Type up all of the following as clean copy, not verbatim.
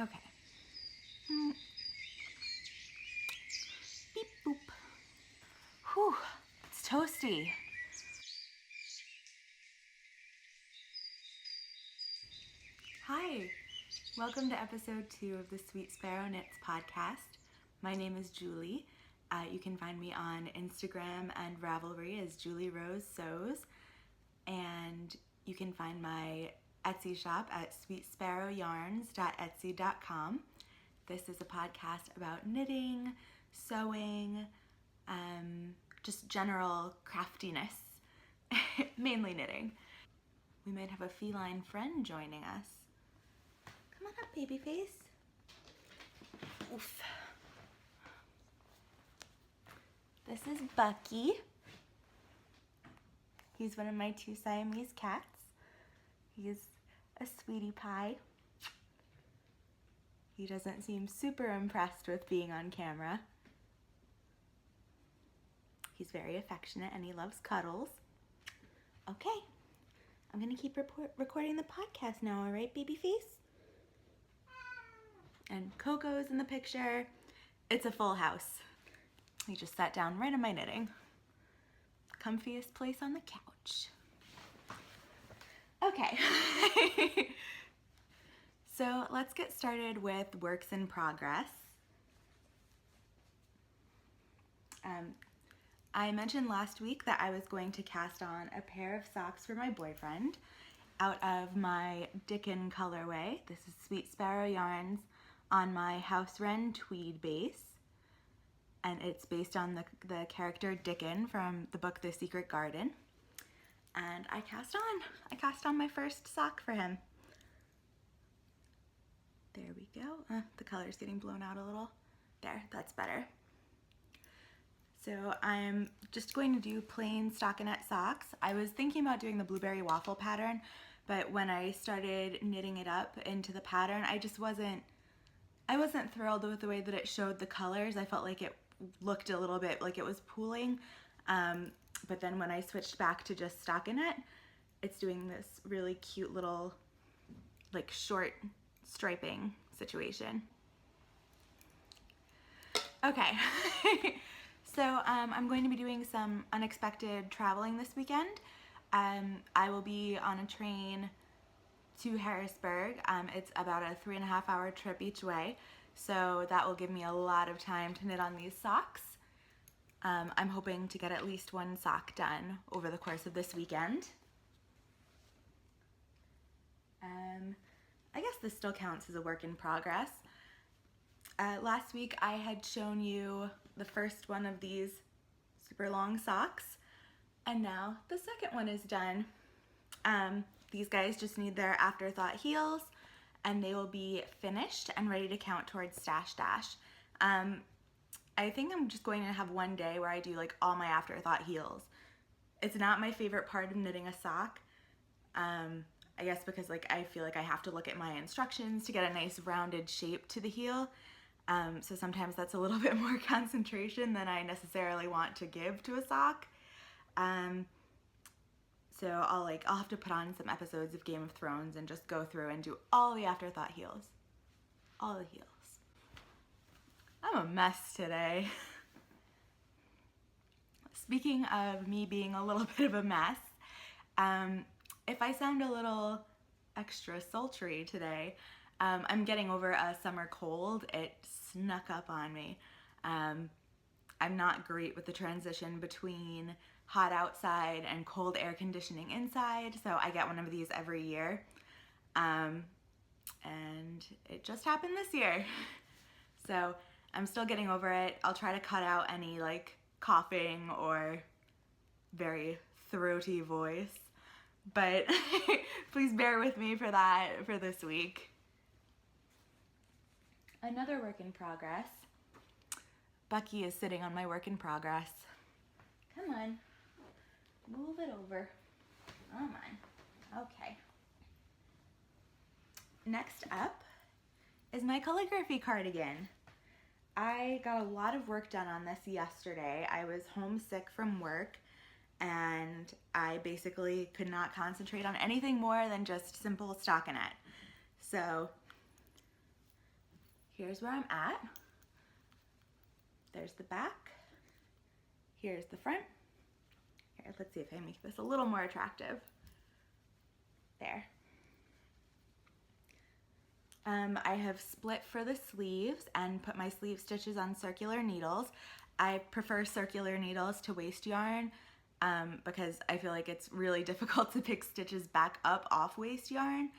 Okay. Beep boop. Whew, it's toasty. Hi, welcome to episode 2 of the Sweet Sparrow Knits podcast. My name is Julie. You can find me on Instagram and Ravelry as Julie Rose Sews, and you can find my Etsy shop at sweetsparrowyarns.etsy.com. This is a podcast about knitting, sewing, just general craftiness, mainly knitting. We might have a feline friend joining us. Come on up, baby face. Oof. This is Bucky. He's one of my 2 Siamese cats. He's a sweetie pie. He doesn't seem super impressed with being on camera. He's very affectionate and he loves cuddles. Okay, I'm gonna keep recording the podcast now, all right, baby face? And Coco's in the picture. It's a full house. He just sat down right on my knitting. Comfiest place on the couch. Okay. So let's get started with works in progress. I mentioned last week that I was going to cast on a pair of socks for my boyfriend out of my Dickon colorway. This is Sweet Sparrow yarns on my House Wren tweed base. And it's based on the character Dickon from the book The Secret Garden. And I cast on my first sock for him. There we go. The color's getting blown out a little. There, that's better. So I'm just going to do plain stockinette socks. I was thinking about doing the blueberry waffle pattern, but when I started knitting it up into the pattern, I wasn't thrilled with the way that it showed the colors. I felt like it looked a little bit like it was pooling. But then when I switched back to just stockinette, it's doing this really cute little like short striping situation. Okay. So I'm going to be doing some unexpected traveling this weekend. I will be on a train to Harrisburg. It's about a 3.5 hour trip each way, so that will give me a lot of time to knit on these socks. I'm hoping to get at least 1 sock done over the course of this weekend. I guess this still counts as a work in progress. Last week I had shown you the first one of these super long socks, and now the second one is done. These guys just need their afterthought heels, and they will be finished and ready to count towards Stash Dash. I think I'm just going to have one day where I do like all my afterthought heels. It's not my favorite part of knitting a sock. I guess because like I feel like I have to look at my instructions to get a nice rounded shape to the heel. So sometimes that's a little bit more concentration than I necessarily want to give to a sock. So I'll have to put on some episodes of Game of Thrones and just go through and do all the afterthought heels. All the heels. I'm a mess today. Speaking of me being a little bit of a mess, if I sound a little extra sultry today, I'm getting over a summer cold. It snuck up on me. I'm not great with the transition between hot outside and cold air conditioning inside, so I get one of these every year. And it just happened this year. So I'm still getting over it. I'll try to cut out any like coughing or very throaty voice, but please bear with me for that for this week. Another work in progress. Bucky is sitting on my work in progress. Come on, move it over. Come on. Okay. Next up is my calligraphy cardigan. I got a lot of work done on this yesterday. I was homesick from work and I basically could not concentrate on anything more than just simple stockinette. So here's where I'm at. There's the back. Here's the front. Here, let's see if I make this a little more attractive. There. I have split for the sleeves and put my sleeve stitches on circular needles. I prefer circular needles to waste yarn because I feel like it's really difficult to pick stitches back up off waste yarn.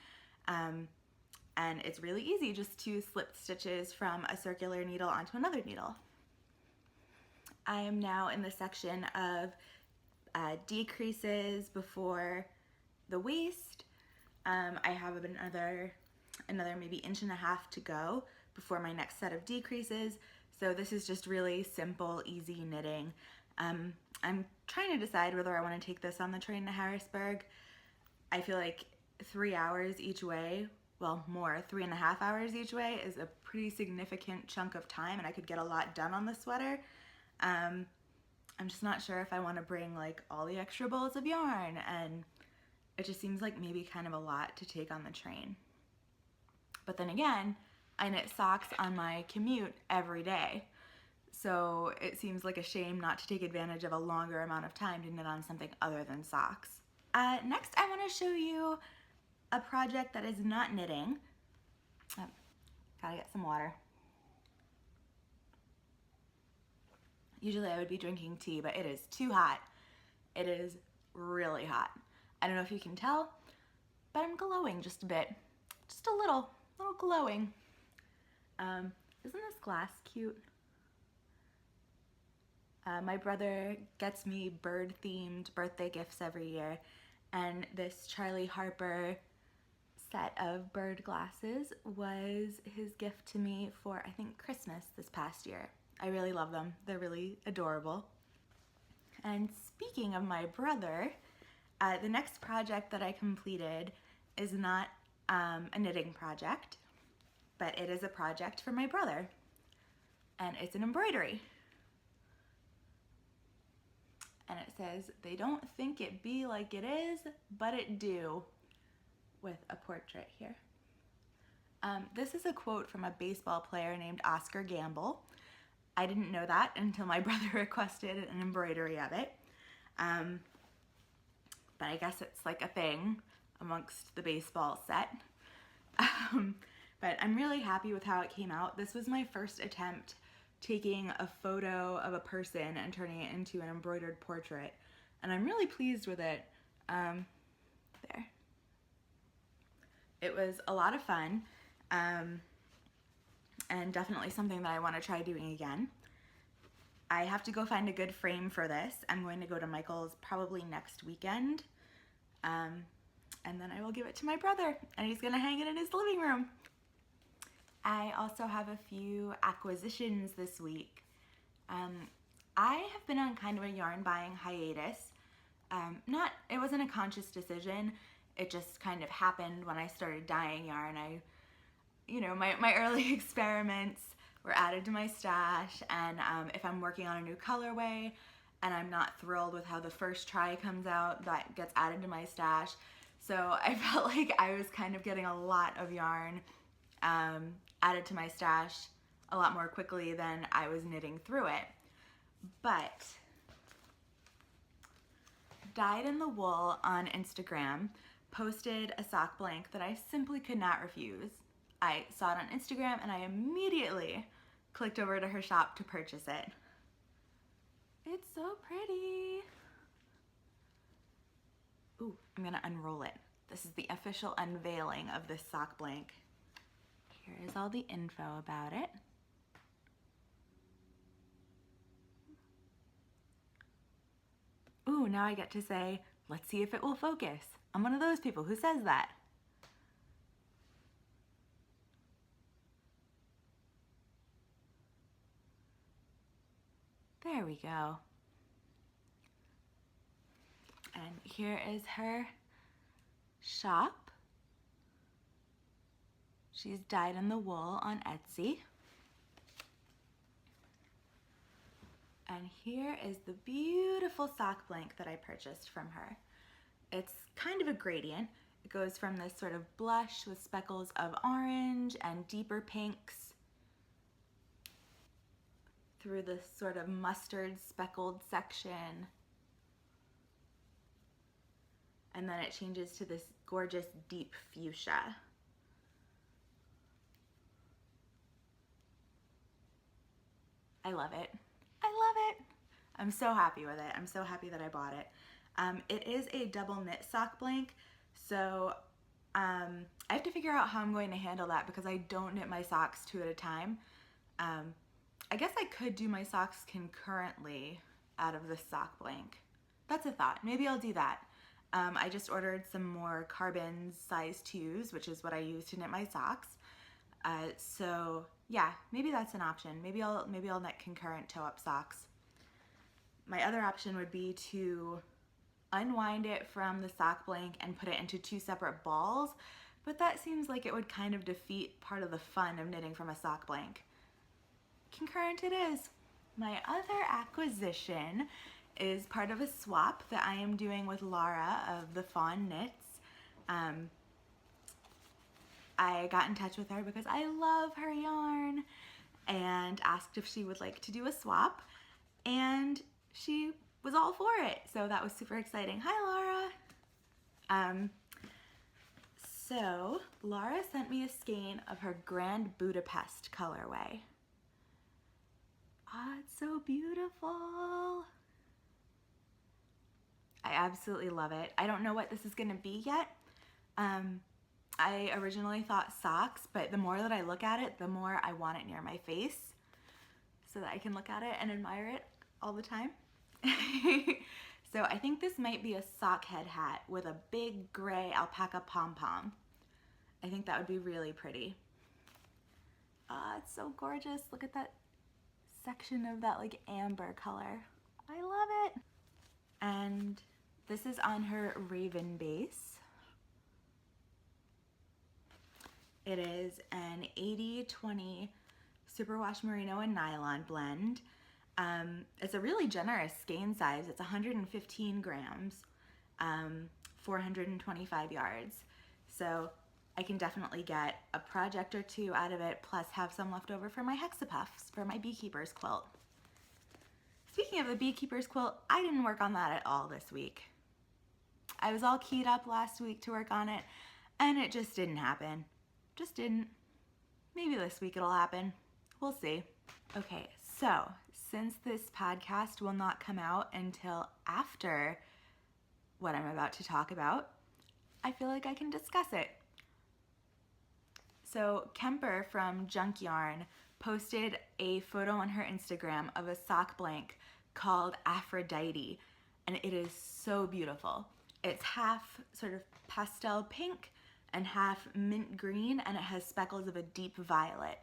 And it's really easy just to slip stitches from a circular needle onto another needle. I am now in the section of decreases before the waist. I have another maybe 1.5 inches to go before my next set of decreases. So this is just really simple, easy knitting. I'm trying to decide whether I want to take this on the train to Harrisburg. I feel like 3 hours each way, well more, 3.5 hours each way is a pretty significant chunk of time, and I could get a lot done on the sweater. I'm just not sure if I want to bring like all the extra bolts of yarn, and it just seems like maybe kind of a lot to take on the train. But then again, I knit socks on my commute every day, so it seems like a shame not to take advantage of a longer amount of time to knit on something other than socks. Next, I want to show you a project that is not knitting. Oh, gotta get some water. Usually I would be drinking tea, but it is too hot. It is really hot. I don't know if you can tell, but I'm glowing just a bit. Just a little glowing. Isn't this glass cute? My brother gets me bird-themed birthday gifts every year, and this Charlie Harper set of bird glasses was his gift to me for, I think, Christmas this past year. I really love them. They're really adorable. And speaking of my brother, the next project that I completed is not a knitting project, but it is a project for my brother, and it's an embroidery. And it says, "They don't think it be like it is, but it do," with a portrait here. This is a quote from a baseball player named Oscar Gamble. I didn't know that until my brother requested an embroidery of it. But I guess it's like a thing amongst the baseball set. But I'm really happy with how it came out. This was my first attempt taking a photo of a person and turning it into an embroidered portrait. And I'm really pleased with it. There. It was a lot of fun. And definitely something that I want to try doing again. I have to go find a good frame for this. I'm going to go to Michael's probably next weekend. And then I will give it to my brother, and he's gonna hang it in his living room. I also have a few acquisitions this week. I have been on kind of a yarn buying hiatus. It wasn't a conscious decision. It just kind of happened when I started dyeing yarn. My early experiments were added to my stash, and if I'm working on a new colorway and I'm not thrilled with how the first try comes out, that gets added to my stash. So I felt like I was kind of getting a lot of yarn added to my stash a lot more quickly than I was knitting through it. But Dyed in the Wool on Instagram posted a sock blank that I simply could not refuse. I saw it on Instagram and I immediately clicked over to her shop to purchase it. It's so pretty. Ooh, I'm gonna unroll it. This is the official unveiling of this sock blank. Here is all the info about it. Ooh, now I get to say, let's see if it will focus. I'm one of those people who says that. There we go. And here is her shop. She's Dyed in the Wool on Etsy. And here is the beautiful sock blank that I purchased from her. It's kind of a gradient. It goes from this sort of blush with speckles of orange and deeper pinks through this sort of mustard speckled section. And then it changes to this gorgeous deep fuchsia. I love it. I love it. I'm so happy with it. I'm so happy that I bought it. It is a double knit sock blank, so I have to figure out how I'm going to handle that because I don't knit my socks two at a time. I guess I could do my socks concurrently out of this sock blank. That's a thought. Maybe I'll do that. I just ordered some more carbon size 2s, which is what I use to knit my socks. So yeah, maybe that's an option. Maybe I'll knit concurrent toe-up socks. My other option would be to unwind it from the sock blank and put it into 2 separate balls, but that seems like it would kind of defeat part of the fun of knitting from a sock blank. Concurrent it is. My other acquisition is part of a swap that I am doing with Laura of the Fawn Knits. I got in touch with her because I love her yarn and asked if she would like to do a swap, and she was all for it, so that was super exciting. Hi, Laura. So Laura sent me a skein of her Grand Budapest colorway. Ah, it's so beautiful. I absolutely love it. I don't know what this is gonna be yet. I originally thought socks, but the more that I look at it, the more I want it near my face so that I can look at it and admire it all the time. So I think this might be a sock head hat with a big gray alpaca pom-pom. I think that would be really pretty. It's so gorgeous. Look at that section of that like amber color. I love it. And this is on her Raven base. It is an 80-20 superwash merino and nylon blend. It's a really generous skein size. It's 115 grams, 425 yards. So I can definitely get a project or two out of it, plus have some left over for my hexapuffs, for my beekeeper's quilt. Speaking of the beekeeper's quilt, I didn't work on that at all this week. I was all keyed up last week to work on it, and it just didn't happen. Just didn't. Maybe this week it'll happen. We'll see. Okay, so since this podcast will not come out until after what I'm about to talk about, I feel like I can discuss it. So Kemper from Junk Yarn posted a photo on her Instagram of a sock blank called Aphrodite, and it is so beautiful. It's half sort of pastel pink and half mint green, and it has speckles of a deep violet.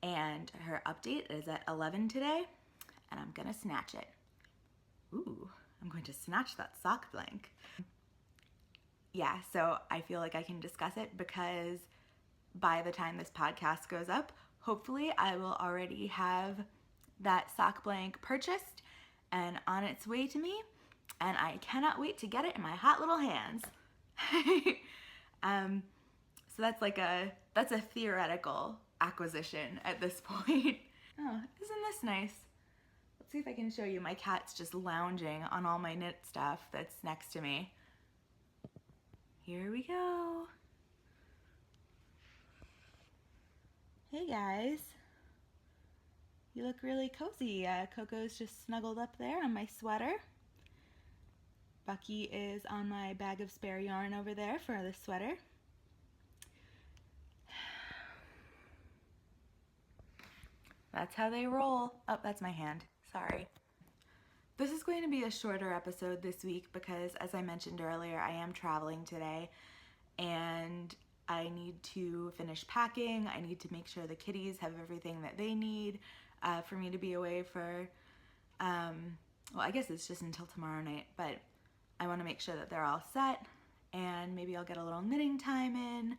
And her update is at 11 today, and I'm gonna snatch it. Ooh, I'm going to snatch that sock blank. Yeah, so I feel like I can discuss it because by the time this podcast goes up, hopefully I will already have that sock blank purchased and on its way to me, and I cannot wait to get it in my hot little hands. So that's a theoretical acquisition at this point. Oh, isn't this nice? Let's see if I can show you. My cat's just lounging on all my knit stuff that's next to me. Here we go. Hey guys. You look really cozy. Coco's just snuggled up there on my sweater. Bucky is on my bag of spare yarn over there for the sweater. That's how they roll. Oh, that's my hand. Sorry. This is going to be a shorter episode this week because, as I mentioned earlier, I am traveling today and I need to finish packing. I need to make sure the kitties have everything that they need for me to be away for, well, I guess it's just until tomorrow night, but I want to make sure that they're all set, and maybe I'll get a little knitting time in.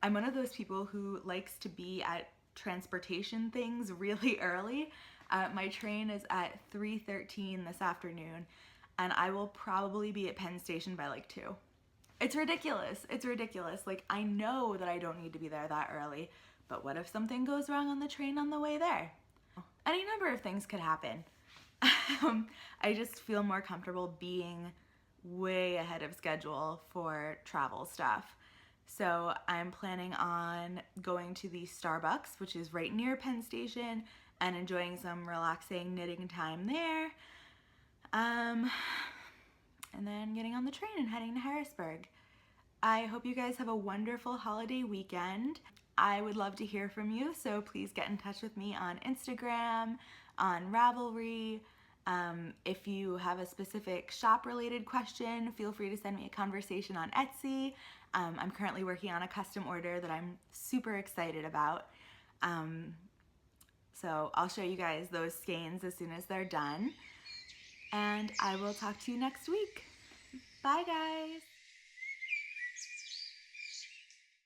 I'm one of those people who likes to be at transportation things really early. My train is at 3:13 this afternoon, and I will probably be at Penn Station by like 2. It's ridiculous. It's ridiculous. Like, I know that I don't need to be there that early, but what if something goes wrong on the train on the way there? any number of things could happen. I just feel more comfortable being way ahead of schedule for travel stuff. So I'm planning on going to the Starbucks, which is right near Penn Station, and enjoying some relaxing knitting time there. And then getting on the train and heading to Harrisburg. I hope you guys have a wonderful holiday weekend. I would love to hear from you, so please get in touch with me on Instagram, on Ravelry. If you have a specific shop-related question, feel free to send me a conversation on Etsy. I'm currently working on a custom order that I'm super excited about. So I'll show you guys those skeins as soon as they're done. And I will talk to you next week. Bye, guys.